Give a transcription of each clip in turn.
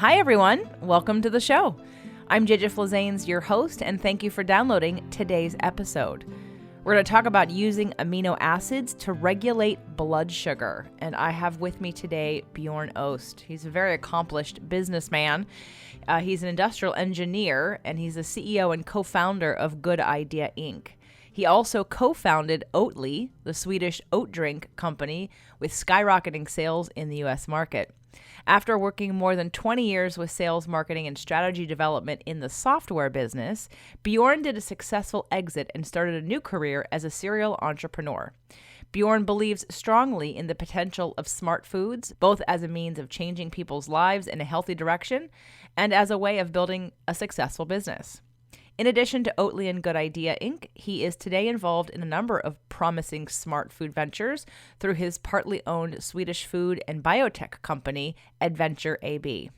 Hi, everyone. Welcome to the show. I'm JJFLIZANES, your host, and thank you for downloading today's episode. We're going to talk about using amino acids to regulate blood sugar. And I have with me today Björn Öste. He's a very accomplished businessman. He's an industrial engineer, and he's the CEO and co-founder of Good Idea, Inc. He also co-founded Oatly, the Swedish oat drink company, with skyrocketing sales in the U.S. market. After working more than 20 years with sales, marketing, and strategy development in the software business, Björn did a successful exit and started a new career as a serial entrepreneur. Björn believes strongly in the potential of smart foods, both as a means of changing people's lives in a healthy direction and as a way of building a successful business. In addition to Oatly and Good Idea, Inc., he is today involved in a number of promising smart food ventures through his partly owned Swedish food and biotech company, Aventure AB.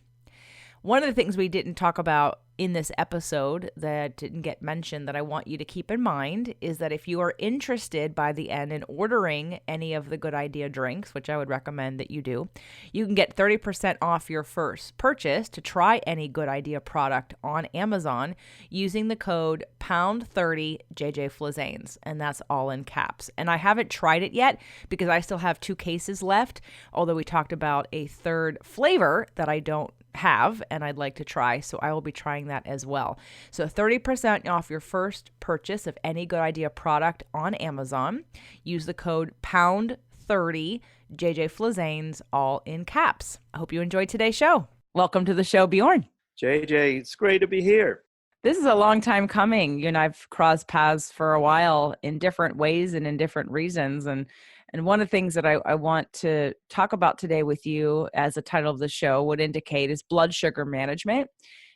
One of the things we didn't talk about in this episode that didn't get mentioned that I want you to keep in mind is that if you are interested by the end in ordering any of the Good Idea drinks, which I would recommend that you do, you can get 30% off your first purchase to try any Good Idea product on Amazon using the code #30 JJFLIZANES, and that's all in caps. And I haven't tried it yet because I still have 2 cases left, although we talked about a third flavor that I don't have and I'd like to try, so I will be trying that as well. So 30% off your first purchase of any Good Idea product on Amazon. Use the code #30 JJFLIZANES, all in caps. I hope you enjoyed today's show. Welcome to the show, Björn. JJ, it's great to be here. This is a long time coming. You and I've crossed paths for a while in different ways and in different reasons. And one of the things that I want to talk about today with you, as the title of the show would indicate, is blood sugar management.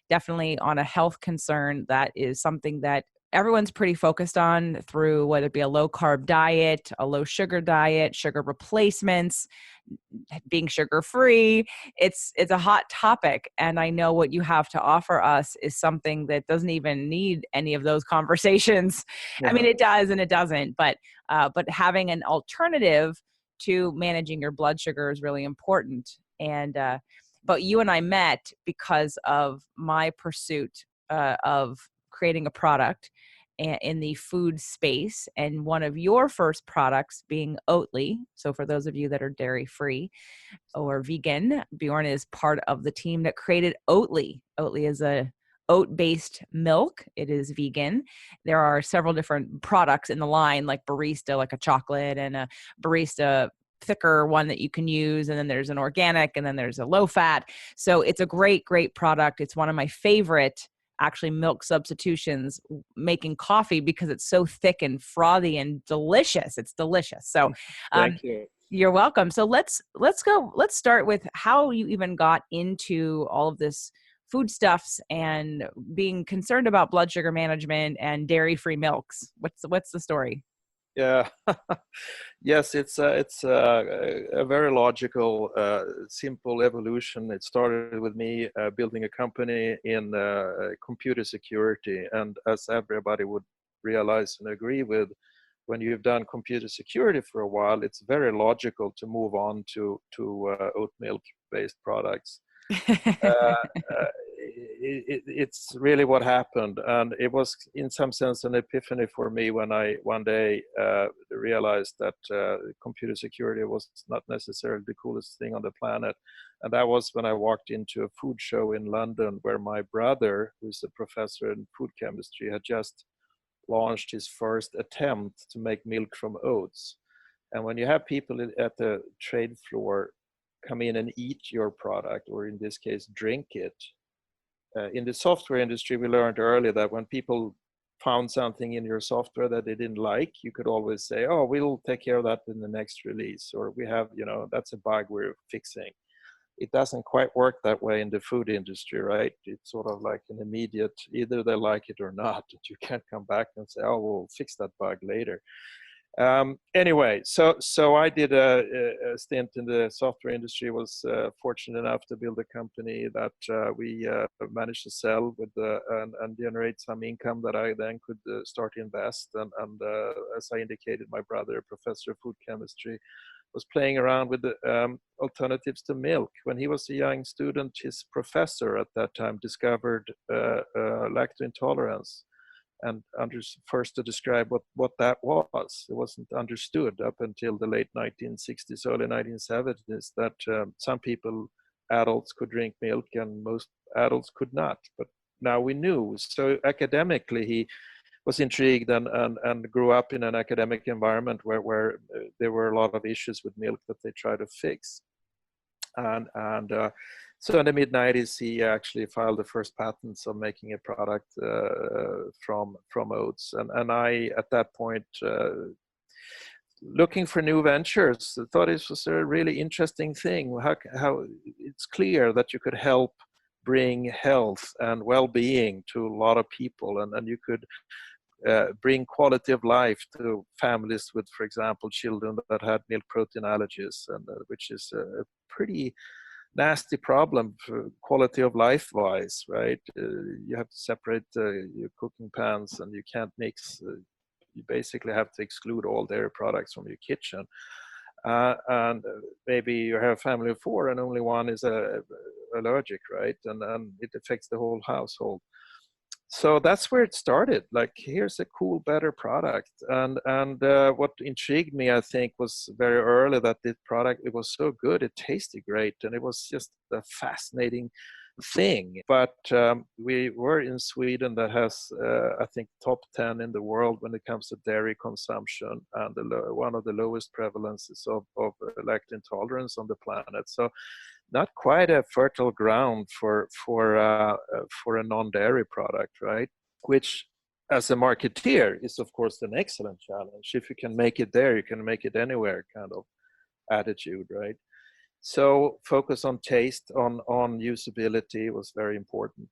Definitely on a health concern, that is something that everyone's pretty focused on through whether it be a low carb diet, a low sugar diet, sugar replacements, being sugar free. It's a hot topic. And I know what you have to offer us is something that doesn't even need any of those conversations. Yeah. I mean, it does and it doesn't, but having an alternative to managing your blood sugar is really important. And, but you and I met because of my pursuit of creating a product in the food space, and one of your first products being Oatly. So for those of you that are dairy-free or vegan, Björn is part of the team that created Oatly. Oatly is a oat-based milk. It is vegan. There are several different products in the line, like Barista, like a chocolate, and a Barista thicker one that you can use. And then there's an organic, and then there's a low fat. So it's a great, great product. It's one of my favorite actually milk substitutions making coffee because it's so thick and frothy and delicious. It's delicious. So Thank you. You're welcome. So let's start with how you even got into all of this foodstuffs and being concerned about blood sugar management and dairy-free milks. What's the story? Yeah. Yes, it's a very logical, simple evolution. It started with me building a company in computer security. And as everybody would realize and agree with, when you've done computer security for a while, it's very logical to move on to oat milk-based products. It's really what happened, and it was in some sense an epiphany for me when I one day realized that computer security was not necessarily the coolest thing on the planet. And that was when I walked into a food show in London where my brother, who's a professor in food chemistry, had just launched his first attempt to make milk from oats. And when you have people at the trade floor come in and eat your product, or in this case, drink it, in the software industry, we learned earlier that when people found something in your software that they didn't like, you could always say, oh, we'll take care of that in the next release, or we have, that's a bug we're fixing. It doesn't quite work that way in the food industry, right? It's sort of like an immediate, either they like it or not. You can't come back and say, oh, we'll fix that bug later. Anyway, so I did a stint in the software industry, was fortunate enough to build a company that we managed to sell with and generate some income that I then could start to invest. And as I indicated, my brother, a professor of food chemistry, was playing around with the alternatives to milk. When he was a young student, his professor at that time discovered lacto-intolerance, and first to describe what that was. It wasn't understood up until the late 1960s, early 1970s, that some people, adults, could drink milk and most adults could not. But now we knew. So academically, he was intrigued and grew up in an academic environment where there were a lot of issues with milk that they tried to fix. And so in the mid-90s, he actually filed the first patents on making a product from oats. And I, at that point, looking for new ventures, thought this was a really interesting thing. How it's clear that you could help bring health and well-being to a lot of people, and you could bring quality of life to families with, for example, children that had milk protein allergies, and which is a pretty nasty problem for quality of life wise, right? You have to separate your cooking pans, and you can't mix. You basically have to exclude all dairy products from your kitchen. And maybe you have a family of 4 and only one is allergic, right? And it affects the whole household. So that's where it started. Like, here's a cool, better product. And what intrigued me, I think, was very early that this product, it was so good, it tasted great, and it was just a fascinating thing. But we were in Sweden that has, I think, top 10 in the world when it comes to dairy consumption, and one of the lowest prevalences of lactose intolerance on the planet. So not quite a fertile ground for a non-dairy product, right? Which, as a marketeer, is of course an excellent challenge. If you can make it there, you can make it anywhere kind of attitude, right? So focus on taste, on usability was very important.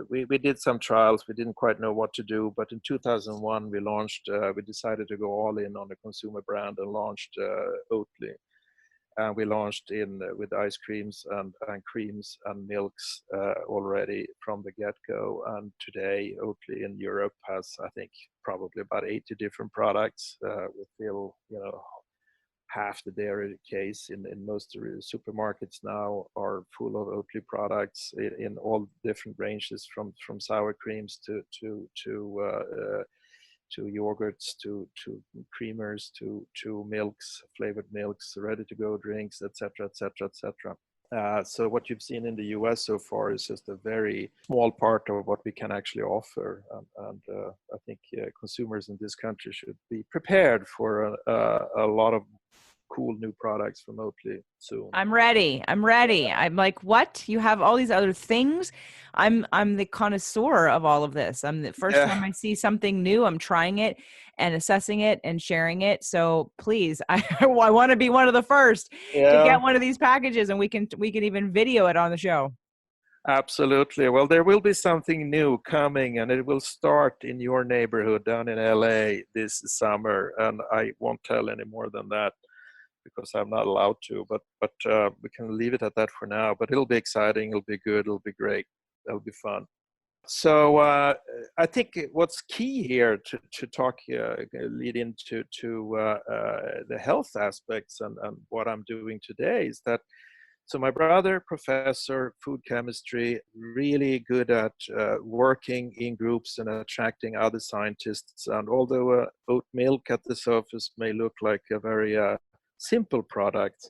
We did some trials. We didn't quite know what to do, but in 2001 we decided to go all in on a consumer brand and launched Oatly. And we launched with ice creams and creams and milks already from the get-go. And today, Oatly in Europe has, I think, probably about 80 different products. We feel, half the dairy case in most supermarkets now are full of Oatly products in all different ranges, from sour creams to yogurts, to creamers, to milks, flavored milks, ready-to-go drinks, etc., etc., etc. So what you've seen in the US so far is just a very small part of what we can actually offer. And I think consumers in this country should be prepared for a lot of cool new products from Oatly soon. I'm ready. I'm like, what? You have all these other things? I'm the connoisseur of all of this. I'm the first time I see something new, I'm trying it and assessing it and sharing it. So please, I want to be one of the first to get one of these packages, and we can even video it on the show. Absolutely. Well, there will be something new coming, and it will start in your neighborhood down in LA this summer. And I won't tell any more than that, because I'm not allowed to, but we can leave it at that for now. But it'll be exciting, it'll be good, it'll be great, it'll be fun. So I think what's key here to talk, lead into the health aspects and what I'm doing today is that, so my brother, professor, food chemistry, really good at working in groups and attracting other scientists. And although oat milk at the surface may look like a very simple product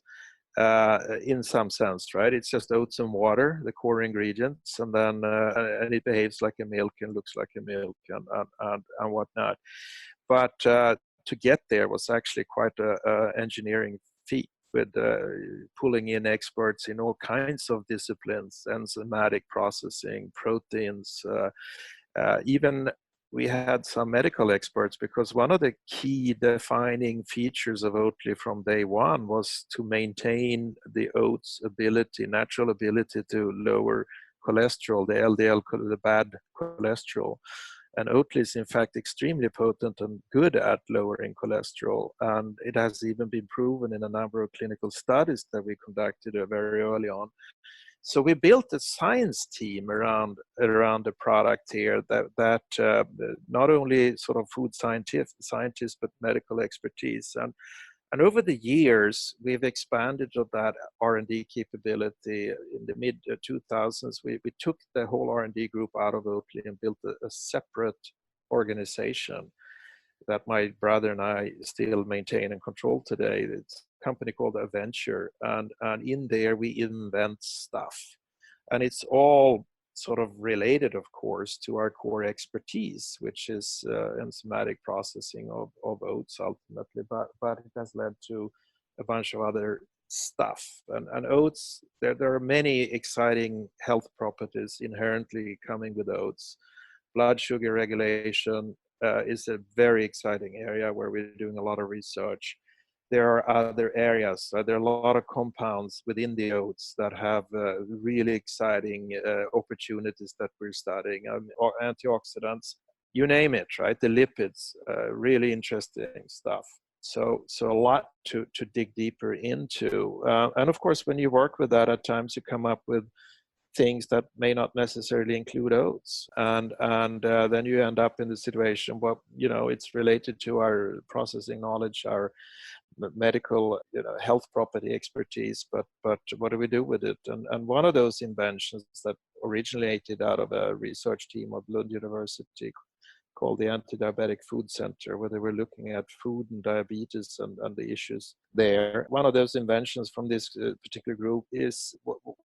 in some sense, right? It's just oats and water, the core ingredients, and then and it behaves like a milk and looks like a milk and whatnot. But to get there was actually quite a engineering feat, with pulling in experts in all kinds of disciplines, enzymatic processing, proteins, even we had some medical experts, because one of the key defining features of Oatly from day one was to maintain the oats' natural ability to lower cholesterol, the LDL, the bad cholesterol. And Oatly is in fact extremely potent and good at lowering cholesterol. And it has even been proven in a number of clinical studies that we conducted very early on. So we built a science team around the product here that not only sort of food scientists, but medical expertise. And over the years, we've expanded on that R&D capability. In the mid 2000s, we took the whole R&D group out of Oatly and built a separate organization that my brother and I still maintain and control today. It's a company called Aventure, and in there we invent stuff. And it's all sort of related, of course, to our core expertise, which is enzymatic processing of oats ultimately, but it has led to a bunch of other stuff. And oats, there are many exciting health properties inherently coming with oats. Blood sugar regulation is a very exciting area where we're doing a lot of research. There are other areas. There are a lot of compounds within the oats that have really exciting opportunities that we're studying, or antioxidants, you name it, right? The lipids, really interesting stuff. So a lot to dig deeper into. And of course, when you work with that, at times you come up with things that may not necessarily include oats, and then you end up in the situation, well, it's related to our processing knowledge, our medical health property expertise, but what do we do with it? And one of those inventions that originated out of a research team of Lund University called the Anti-Diabetic Food Center, where they were looking at food and diabetes and the issues there. One of those inventions from this particular group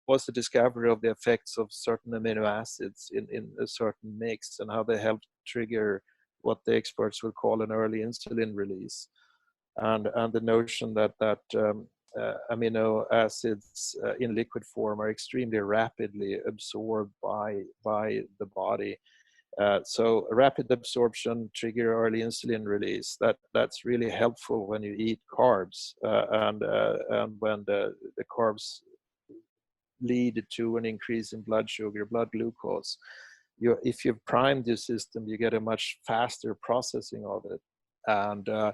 was the discovery of the effects of certain amino acids in a certain mix, and how they help trigger what the experts would call an early insulin release. And the notion that amino acids in liquid form are extremely rapidly absorbed by the body. So rapid absorption trigger early insulin release. That's really helpful when you eat carbs, and when the carbs lead to an increase in blood sugar, blood glucose. If you've primed your system, you get a much faster processing of it. And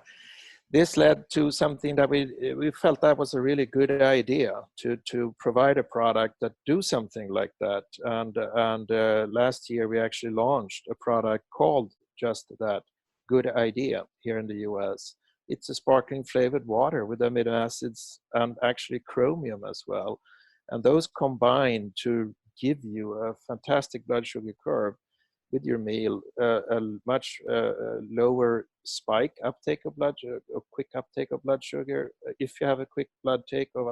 this led to something that we felt that was a really good idea to provide a product that do something like that. And last year we actually launched a product called just that, Good Idea, here in the US. It's a sparkling flavored water with amino acids and actually chromium as well. And those combine to give you a fantastic blood sugar curve with your meal, a much lower spike uptake of blood sugar, a quick uptake of blood sugar. If you have a quick blood take of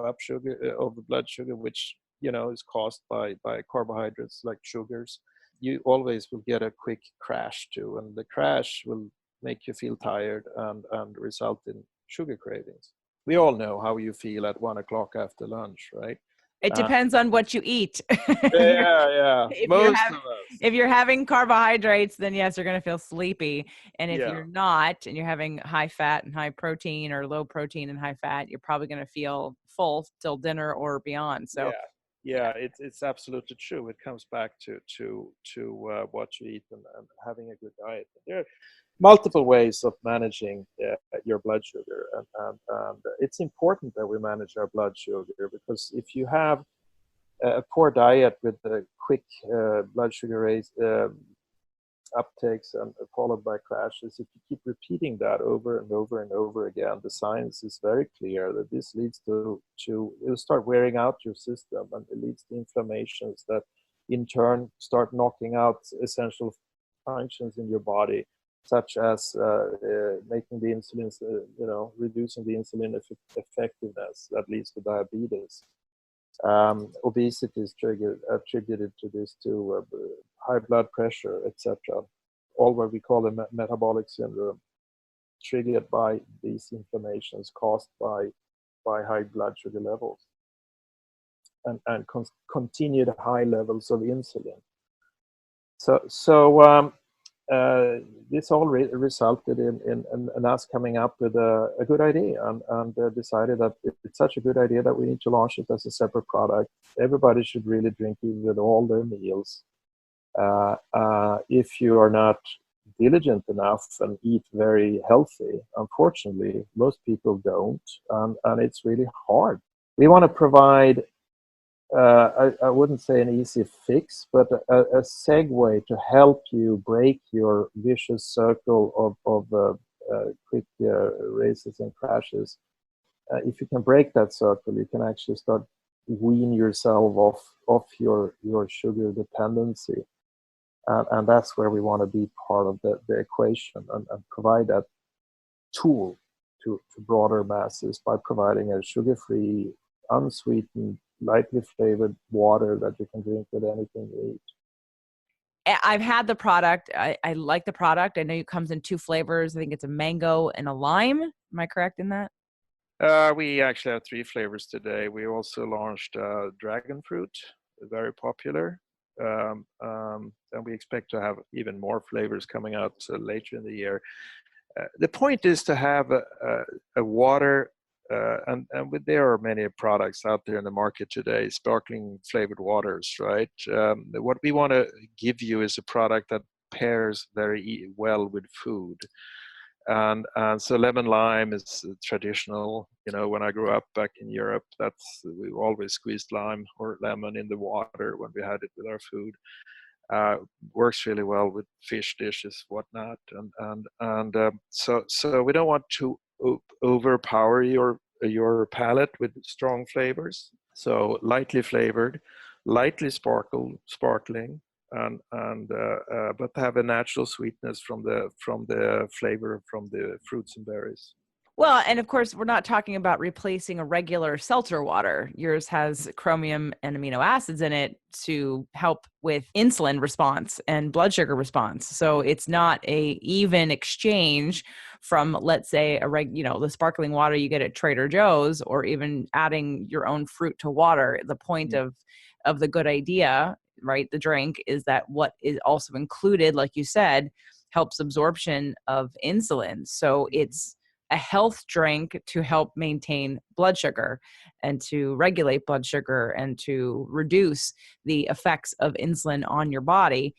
blood sugar, which is caused by carbohydrates like sugars, you always will get a quick crash too, and the crash will make you feel tired and result in sugar cravings. We all know how you feel at 1 o'clock after lunch, right? It depends on what you eat. Yeah. If you're having carbohydrates, then yes, you're going to feel sleepy. And if you're not, and you're having high fat and high protein, or low protein and high fat, you're probably going to feel full till dinner or beyond. So it's absolutely true. It comes back to what you eat and having a good diet. There are multiple ways of managing your blood sugar, and it's important that we manage our blood sugar, because if you have a poor diet with a quick blood sugar raise uptakes and followed by crashes, if you keep repeating that over and over and over again, the science is very clear that this leads to it'll start wearing out your system, and it leads to inflammations that in turn start knocking out essential functions in your body, such as making the insulin, reducing the insulin effectiveness that leads to diabetes. Obesity is attributed to this, to high blood pressure, etc. All what we call a metabolic syndrome, triggered by these inflammations caused by high blood sugar levels and continued high levels of insulin. So this all resulted in us coming up with a good idea, and decided that it's such a good idea that we need to launch it as a separate product. Everybody should really drink it with all their meals. If you are not diligent enough and eat very healthy, unfortunately, most people don't, and it's really hard. We want to provide I wouldn't say an easy fix, but a segue to help you break your vicious circle of quick races and crashes if you can break that circle, you can actually start wean yourself off your sugar dependency. And that's where we want to be part of the equation and provide that tool to broader masses by providing a sugar-free, unsweetened, lightly flavored water that you can drink with anything you eat. I've had the product. I like the product. I know it comes in 2 flavors. I think it's a mango and a lime. Am I correct in that? We actually have 3 flavors today. We also launched dragon fruit, very popular. And we expect to have even more flavors coming out later in the year. The point is to have a water, and there are many products out there in the market today, sparkling flavored waters, right? What we want to give you is a product that pairs very well with food. And so lemon lime is traditional. When I grew up back in Europe, we always squeezed lime or lemon in the water when we had it with our food. Works really well with fish dishes, whatnot, and so we don't want to overpower your palate with strong flavors. So lightly flavored, lightly sparkling, but have a natural sweetness from the flavor from the fruits and berries. Well, and of course, we're not talking about replacing a regular seltzer water. Yours has chromium and amino acids in it to help with insulin response and blood sugar response. So it's not a even exchange from, let's say, the sparkling water you get at Trader Joe's, or even adding your own fruit to water. The point of the good idea, right, the drink, is that what is also included, like you said, helps absorption of insulin. So it's a health drink to help maintain blood sugar and to regulate blood sugar and to reduce the effects of insulin on your body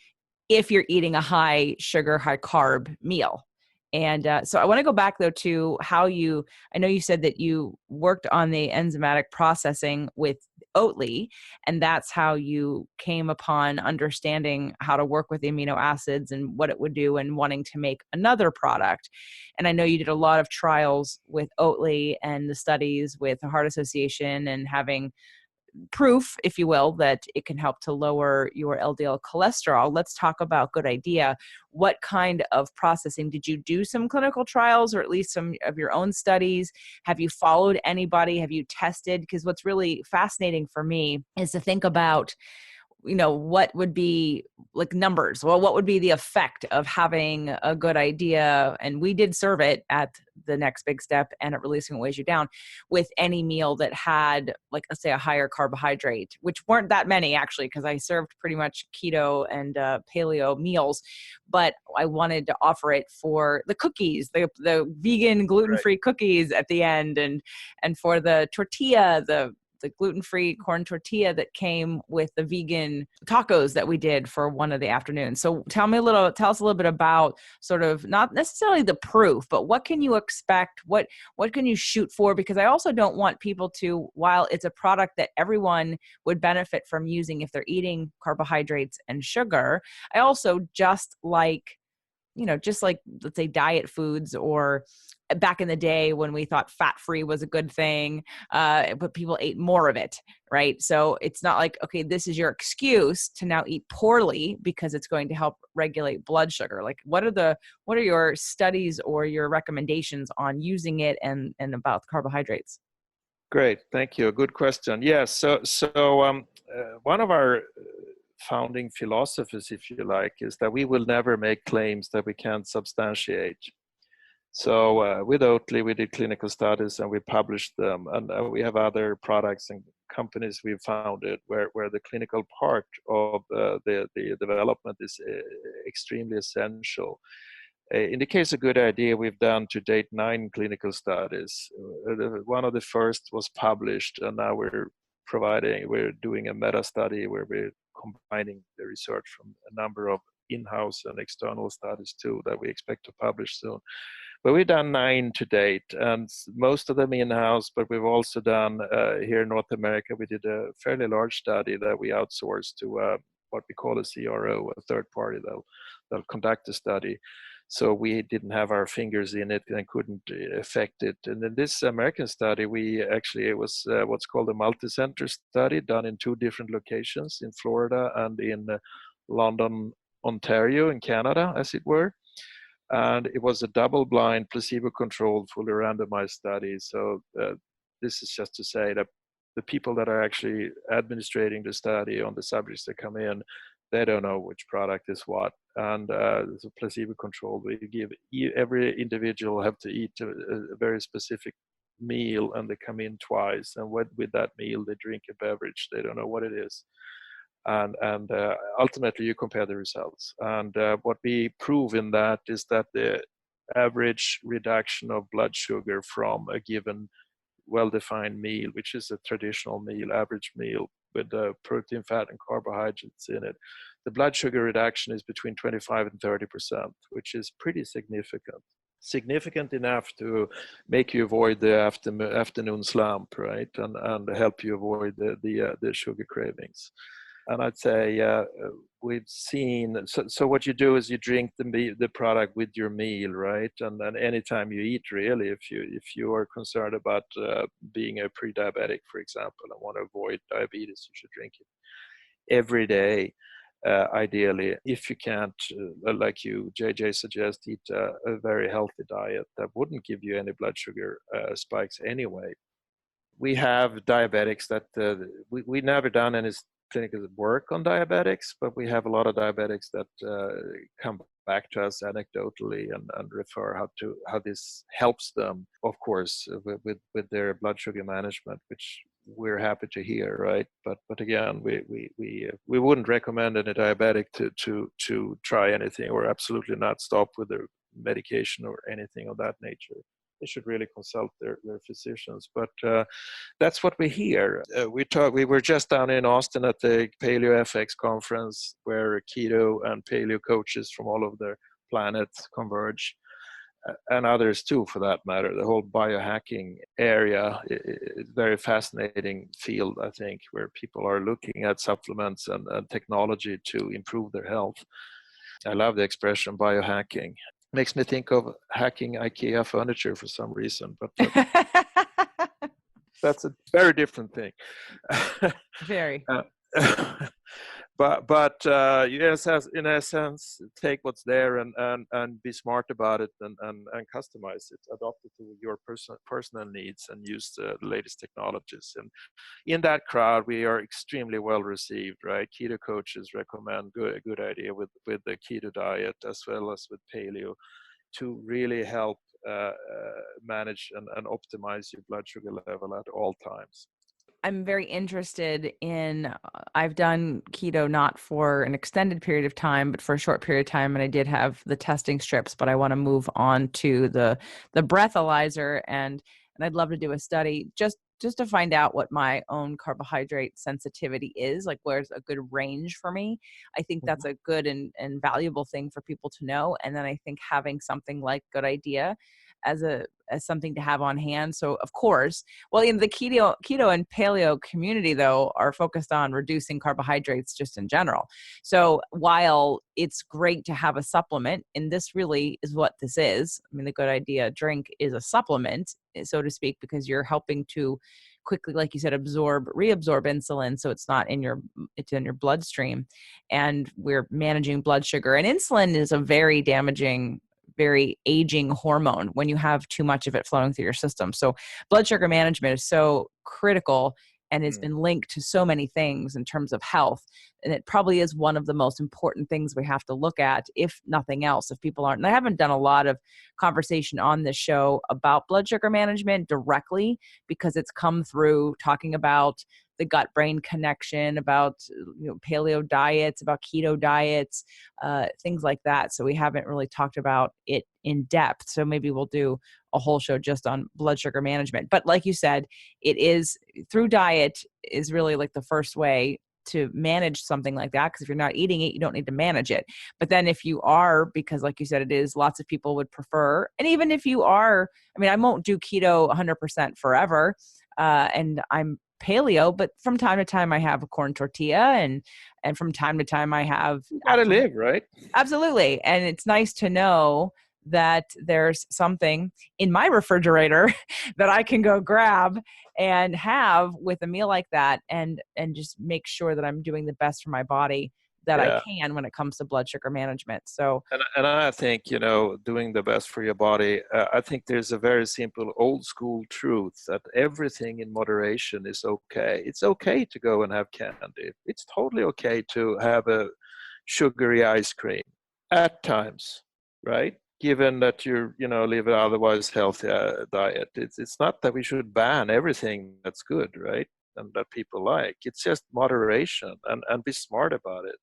if you're eating a high sugar, high carb meal. And so I want to go back, though, to how I know you said that you worked on the enzymatic processing with Oatly, and that's how you came upon understanding how to work with the amino acids and what it would do and wanting to make another product. And I know you did a lot of trials with Oatly and the studies with the Heart Association and having proof, if you will, that it can help to lower your LDL cholesterol. Let's talk about good idea. What kind of processing? Did you do some clinical trials or at least some of your own studies? Have you followed anybody? Have you tested? Because what's really fascinating for me is to think about, what would be like numbers? Well, what would be the effect of having a good idea? And we did serve it at the Next Big Step and at Releasing What Weighs You Down with any meal that had, like, let's say, a higher carbohydrate, which weren't that many actually, because I served pretty much keto and paleo meals, but I wanted to offer it for the cookies, the vegan gluten-free cookies at the end, and for the tortilla, the gluten-free corn tortilla that came with the vegan tacos that we did for one of the afternoons. So tell us a little bit about sort of not necessarily the proof, but what can you expect? What can you shoot for? Because I also don't want people to, while it's a product that everyone would benefit from using if they're eating carbohydrates and sugar, I also just like, let's say diet foods, or back in the day when we thought fat-free was a good thing, but people ate more of it, right? So it's not like, okay, this is your excuse to now eat poorly because it's going to help regulate blood sugar. Like, what are your studies or your recommendations on using it and about carbohydrates? Great, thank you. Good question. Yes, so one of our founding philosophies, if you like, is that we will never make claims that we can't substantiate. So with Oatly, we did clinical studies and we published them, and we have other products and companies we've founded where the clinical part of the development is extremely essential. In the case of Good Idea, we've done to date 9 clinical studies. One of the first was published, and now we're doing a meta study where we're combining the research from a number of in-house and external studies too that we expect to publish soon. But we've done 9 to date, and most of them in-house, but we've also done here in North America, we did a fairly large study that we outsourced to what we call a CRO, a third party that'll conduct the study. So we didn't have our fingers in it and couldn't affect it. And in this American study, it was what's called a multi-center study done in 2 different locations, in Florida and in London, Ontario, in Canada, as it were. And it was a double-blind, placebo-controlled, fully randomized study. So this is just to say that the people that are actually administrating the study on the subjects that come in, they don't know which product is what. And it's a placebo-controlled. We give every individual have to eat a very specific meal, and they come in twice. And with that meal, they drink a beverage. They don't know what it is. And ultimately, you compare the results. And what we prove in that is that the average reduction of blood sugar from a given well-defined meal, which is a traditional meal, average meal with protein, fat, and carbohydrates in it, the blood sugar reduction is between 25 and 30%, which is pretty significant. Significant enough to make you avoid the afternoon slump, right, and help you avoid the sugar cravings. And I'd say we've seen, so what you do is you drink the product with your meal, right? And then anytime you eat, really, if you are concerned about being a pre-diabetic, for example, and want to avoid diabetes, you should drink it every day, ideally. If you can't, like you, JJ, suggest, eat a very healthy diet that wouldn't give you any blood sugar spikes anyway. We have diabetics that we never done any clinical work on diabetics, but we have a lot of diabetics that come back to us anecdotally and refer how this helps them, of course, with their blood sugar management, which we're happy to hear, right? But again, we wouldn't recommend any diabetic to try anything, or absolutely not stop with their medication or anything of that nature. They should really consult their physicians. But that's what we hear. We were just down in Austin at the Paleo FX conference, where keto and paleo coaches from all over the planet converge, and others too, for that matter. The whole biohacking area is a very fascinating field, I think, where people are looking at supplements and technology to improve their health. I love the expression biohacking. Makes me think of hacking IKEA furniture for some reason, but that's a very different thing. Very. But in essence, take what's there and be smart about it and customize it, adopt it to your personal needs, and use the latest technologies. And in that crowd, we are extremely well received, right? Keto coaches recommend good idea with the keto diet as well as with paleo to really help manage and optimize your blood sugar level at all times. I'm very interested in, I've done keto not for an extended period of time, but for a short period of time. And I did have the testing strips, but I want to move on to the breathalyzer, and I'd love to do a study just to find out what my own carbohydrate sensitivity is, like where's a good range for me. I think that's a good and valuable thing for people to know. And then I think having something like Good Idea as something to have on hand. So of course, well, in the keto and paleo community, though, are focused on reducing carbohydrates just in general. So while it's great to have a supplement, and this really is what this is, I mean, the Good Idea drink is a supplement, so to speak, because you're helping to quickly, like you said, reabsorb insulin, so it's in your bloodstream, and we're managing blood sugar. And insulin is a very damaging, very aging hormone when you have too much of it flowing through your system. So blood sugar management is so critical and has been linked to so many things in terms of health. And it probably is one of the most important things we have to look at, if nothing else, if people aren't. And I haven't done a lot of conversation on this show about blood sugar management directly, because it's come through talking about the gut-brain connection, about paleo diets, about keto diets, things like that. So we haven't really talked about it in depth. So maybe we'll do a whole show just on blood sugar management. But like you said, it is through diet is really like the first way to manage something like that. Because if you're not eating it, you don't need to manage it. But then if you are, because like you said, it is, lots of people would prefer. And even if you are, I mean, I won't do keto 100% forever. And I'm paleo, but from time to time I have a corn tortilla, and from time to time I have You gotta live, right? absolutely. And it's nice to know that there's something in my refrigerator that I can go grab and have with a meal like that, and just make sure that I'm doing the best for my body that I Yeah. can when it comes to blood sugar management. So And I think, doing the best for your body, I think there's a very simple old school truth that everything in moderation is okay. It's okay to go and have candy. It's totally okay to have a sugary ice cream at times, right? Given that live an otherwise healthy diet. It's not that we should ban everything that's good, right? And that people like. It's just moderation and be smart about it.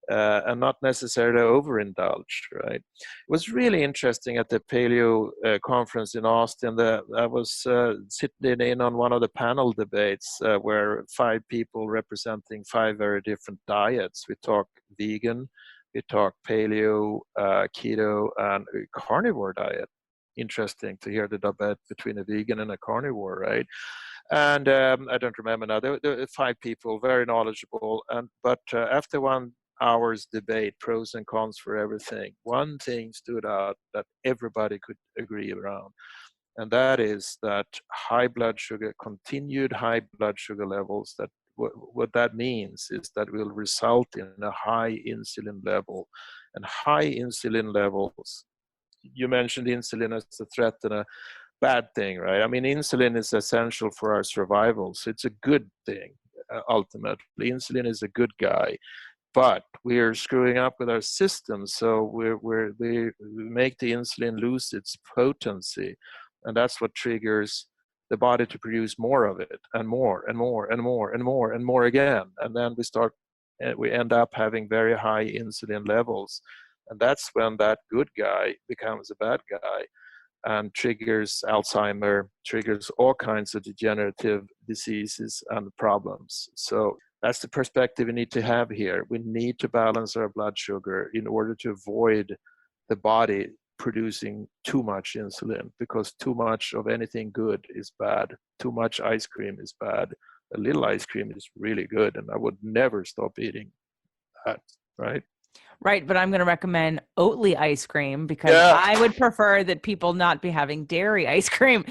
And not necessarily overindulge, right? It was really interesting at the paleo conference in Austin. I was sitting in on one of the panel debates where 5 people representing 5 very different diets. We talk vegan, we talk paleo, keto, and carnivore diet. Interesting to hear the debate between a vegan and a carnivore, right? And I don't remember now. There were 5 people, very knowledgeable, but after 1 hour's debate, pros and cons for everything, one thing stood out that everybody could agree around, and that is that continued high blood sugar levels, that what that means is that will result in a high insulin level. And high insulin levels, you mentioned insulin as a threat and a bad thing, right? I mean, insulin is essential for our survival, so it's a good thing. Ultimately, insulin is a good guy, but we're screwing up with our system, so we make the insulin lose its potency, and that's what triggers the body to produce more of it, and more and more and more and more and more again, and then we end up having very high insulin levels, and that's when that good guy becomes a bad guy and triggers Alzheimer, triggers all kinds of degenerative diseases and problems. So that's the perspective we need to have here. We need to balance our blood sugar in order to avoid the body producing too much insulin, because too much of anything good is bad. Too much ice cream is bad. A little ice cream is really good, and I would never stop eating that, right? right, but I'm going to recommend Oatly ice cream because Yeah. I would prefer that people not be having dairy ice cream.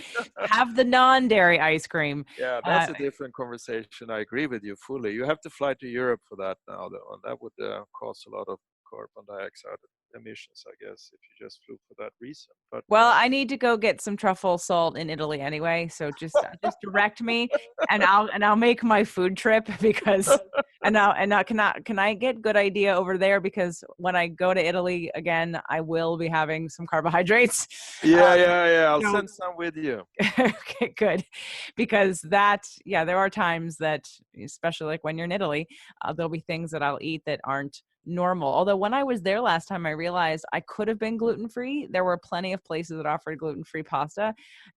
Have the non-dairy ice cream. Yeah, that's a different conversation. I agree with you fully. You have to fly to Europe for that now, though, and that would cause a lot of carbon dioxide emissions, I guess, if you just flew for that reason. But Well, I need to go get some truffle salt in Italy anyway, so just direct me, and I'll make my food trip because can I get good idea over there, because when I go to Italy again, I will be having some carbohydrates. yeah. I'll So send some with you. okay, good, because there are times that, especially like when you're in Italy, there'll be things that I'll eat that aren't normal. Although when I was there last time, I realized I could have been gluten-free. There were plenty of places that offered gluten-free pasta.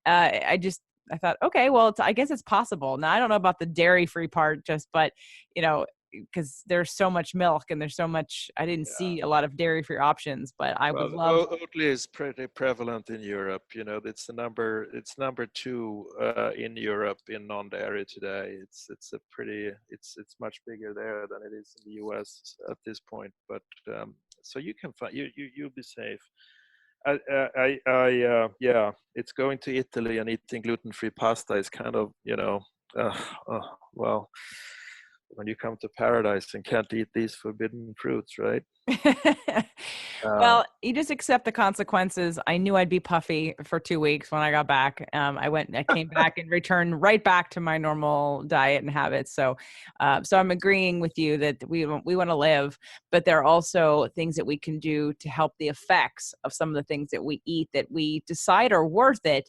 I thought, okay, well, I guess it's possible. Now, I don't know about the dairy-free part, but because there's so much milk and there's so much, I didn't Yeah. see a lot of dairy-free options, but I would Well, love. Oatly is pretty prevalent in Europe. It's number 2 in Europe in non-dairy today. It's much bigger there than it is in the US at this point. But so you can find you'll be safe. Yeah, it's going to Italy and eating gluten-free pasta is kind of, well, when you come to paradise and can't eat these forbidden fruits, right? Well, you just accept the consequences. I knew I'd be puffy for 2 weeks when I got back. I came back and returned right back to my normal diet and habits. So I'm agreeing with you that we want to live, but there are also things that we can do to help the effects of some of the things that we eat that we decide are worth it,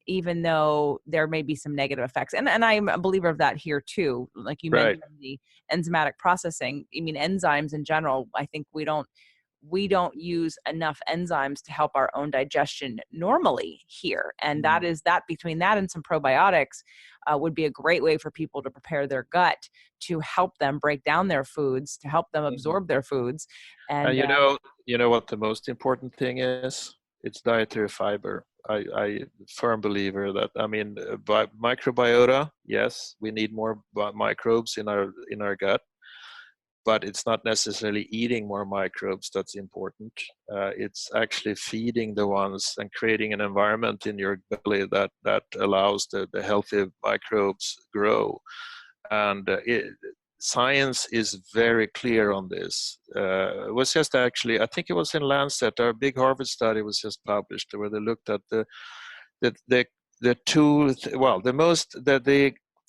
even though there may be some negative effects. And I'm a believer of that here too. Like you Right. mentioned, the enzymatic processing. I mean, enzymes in general, I think we don't use enough enzymes to help our own digestion normally here. And that between that and some probiotics would be a great way for people to prepare their gut to help them break down their foods, to help them absorb their foods. And you know what the most important thing is? It's dietary fiber. I firm believer that, I mean, microbiota, yes, we need more microbes in our gut, but it's not necessarily eating more microbes that's important. It's actually feeding the ones and creating an environment in your belly that allows the healthy microbes grow. And science is very clear on this. It was just actually, I think it was in Lancet, our big Harvard study was just published where they looked at the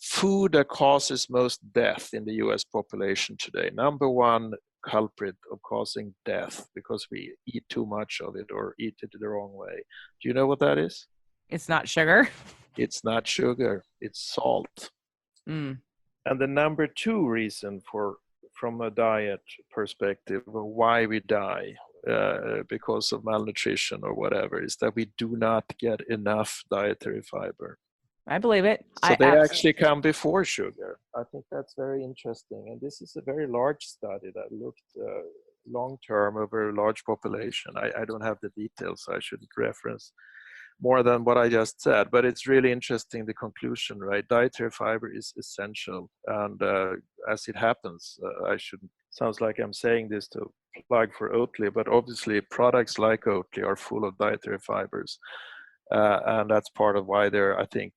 food that causes most death in the US population today. Number one culprit of causing death because we eat too much of it or eat it the wrong way. Do you know what that is? It's not sugar. It's not sugar, it's salt. Mm. And the number two reason from a diet perspective of why we die because of malnutrition or whatever is that we do not get enough dietary fiber. I believe it. So they actually come before sugar. I think that's very interesting. And this is a very large study that looked long-term over a large population. I don't have the details, so I shouldn't reference more than what I just said, but it's really interesting, the conclusion, right? Dietary fiber is essential. And as it happens, sounds like I'm saying this to plug for Oatly, but obviously products like Oatly are full of dietary fibers. And that's part of why they're, I think,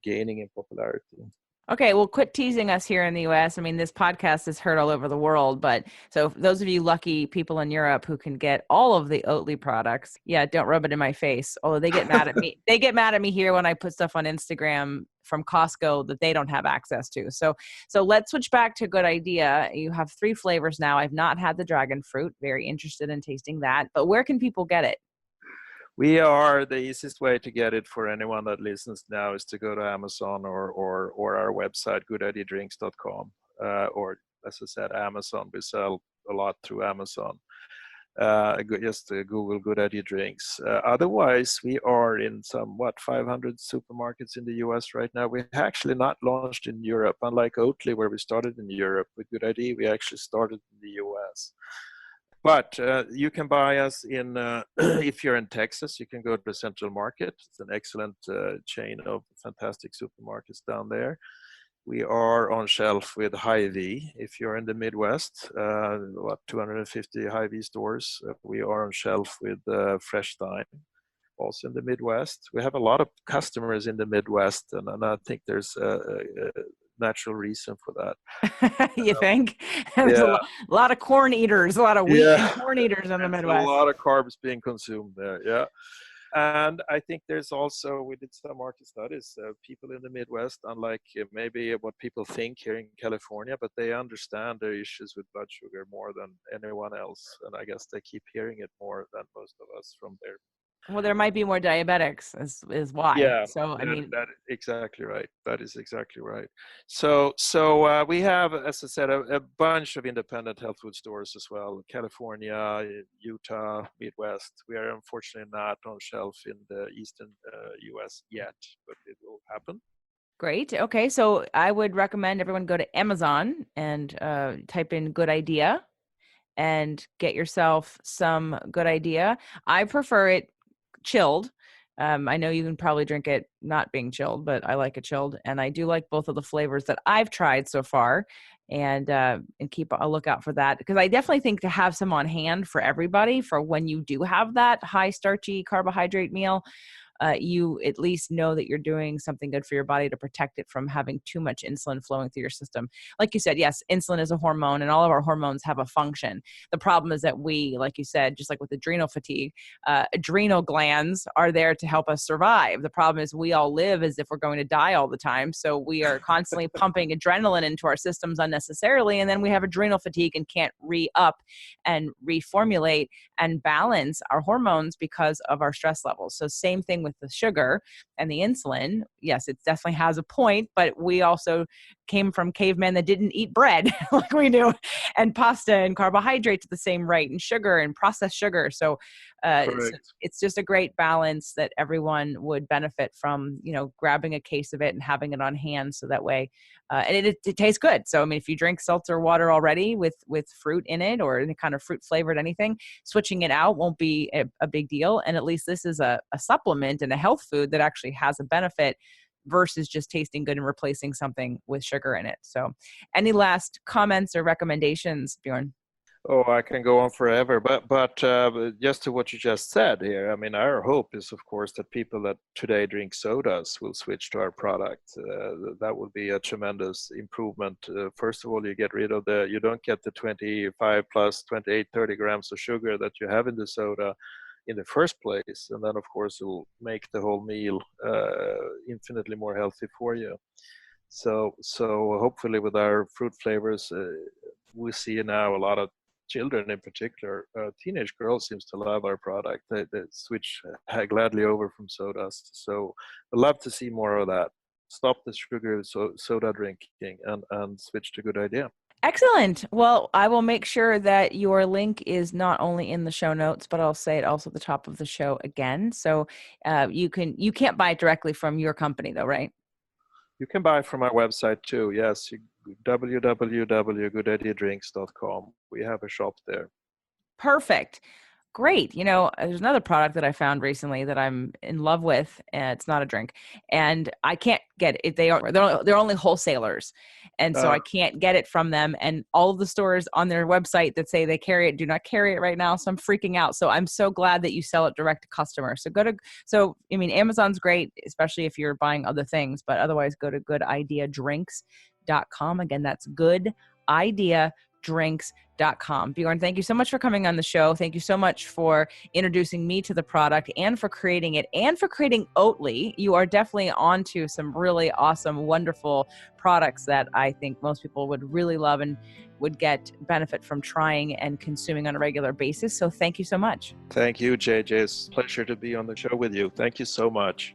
gaining in popularity. Okay, well, quit teasing us here in the US. I mean, this podcast is heard all over the world, but so those of you lucky people in Europe who can get all of the Oatly products, yeah, don't rub it in my face. Although they get mad at me. They get mad at me here when I put stuff on Instagram from Costco that they don't have access to. So let's switch back to Good Idea. You have 3 flavors now. I've not had the dragon fruit. Very interested in tasting that. But where can people get it? We are, the easiest way to get it for anyone that listens now is to go to Amazon or our website, goodideadrinks.com. Or, as I said, Amazon. We sell a lot through Amazon. Just Google Good Idea Drinks. Otherwise, we are in 500 supermarkets in the US right now. We actually not launched in Europe, unlike Oatly, where we started in Europe. With Good Idea, we actually started in the US. But you can buy us in, if you're in Texas, you can go to the Central Market. It's an excellent chain of fantastic supermarkets down there. We are on shelf with Hy-Vee. If you're in the Midwest, 250 Hy-Vee stores. We are on shelf with Fresh Thyme, also in the Midwest. We have a lot of customers in the Midwest, and I think there's a natural reason for that. You think? There's a lot of corn eaters, a lot of wheat and corn eaters in the Midwest. A lot of carbs being consumed there, yeah. And I think there's also, we did some market studies, people in the Midwest, unlike maybe what people think here in California, but they understand their issues with blood sugar more than anyone else. And I guess they keep hearing it more than most of us from there. Well, there might be more diabetics is why. Yeah, so I mean, that exactly right. That is exactly right. So we have, as I said, a bunch of independent health food stores as well. California, Utah, Midwest. We are unfortunately not on shelf in the Eastern US yet, but it will happen. Great. Okay, so I would recommend everyone go to Amazon and type in Good Idea and get yourself some Good Idea. I prefer it chilled. I know you can probably drink it not being chilled, but I like it chilled. And I do like both of the flavors that I've tried so far, and keep a lookout for that, because I definitely think to have some on hand for everybody for when you do have that high starchy carbohydrate meal, you at least know that you're doing something good for your body to protect it from having too much insulin flowing through your system. Like you said, yes, insulin is a hormone and all of our hormones have a function. The problem is that we, like you said, just like with adrenal fatigue, adrenal glands are there to help us survive. The problem is we all live as if we're going to die all the time. So we are constantly pumping adrenaline into our systems unnecessarily. And then we have adrenal fatigue and can't re-up and reformulate and balance our hormones because of our stress levels. So same thing with the sugar and the insulin. Yes, it definitely has a point, but we also came from cavemen that didn't eat bread like we do, and pasta and carbohydrates at the same rate, and sugar and processed sugar. So it's just a great balance that everyone would benefit from, grabbing a case of it and having it on hand. So that way, and it tastes good. So, I mean, if you drink seltzer water already with fruit in it or any kind of fruit flavored anything, switching it out won't be a big deal. And at least this is a supplement and a health food that actually has a benefit versus just tasting good and replacing something with sugar in it. So any last comments or recommendations, Bjorn? Oh, I can go on forever, but just to what you just said here, I mean, our hope is, of course, that people that today drink sodas will switch to our product. That would be a tremendous improvement. First of all, you don't get the 25 plus 28, 30 grams of sugar that you have in the soda in the first place, and then, of course, it will make the whole meal infinitely more healthy for you. So hopefully, with our fruit flavors, we see now a lot of children, in particular, teenage girls, seems to love our product. They switch gladly over from sodas. So I'd love to see more of that. Stop the sugar soda drinking and switch to Good Idea. Excellent. Well, I will make sure that your link is not only in the show notes, but I'll say it also at the top of the show again. So you can't buy it directly from your company though, right? You can buy from our website too. Yes, www.goodideadrinks.com. We have a shop there. Perfect. Great. There's another product that I found recently that I'm in love with, and it's not a drink, and I can't get it. They're only wholesalers, and so I can't get it from them. And all of the stores on their website that say they carry it do not carry it right now. So I'm freaking out. So I'm so glad that you sell it direct to customer. Amazon's great, especially if you're buying other things, but otherwise go to goodideadrinks.com. Again, that's goodideadrinks.com. Bjorn, thank you so much for coming on the show. Thank you so much for introducing me to the product and for creating it and for creating Oatly. You are definitely onto some really awesome, wonderful products that I think most people would really love and would get benefit from trying and consuming on a regular basis. So thank you so much. Thank you, JJ. It's a pleasure to be on the show with you. Thank you so much.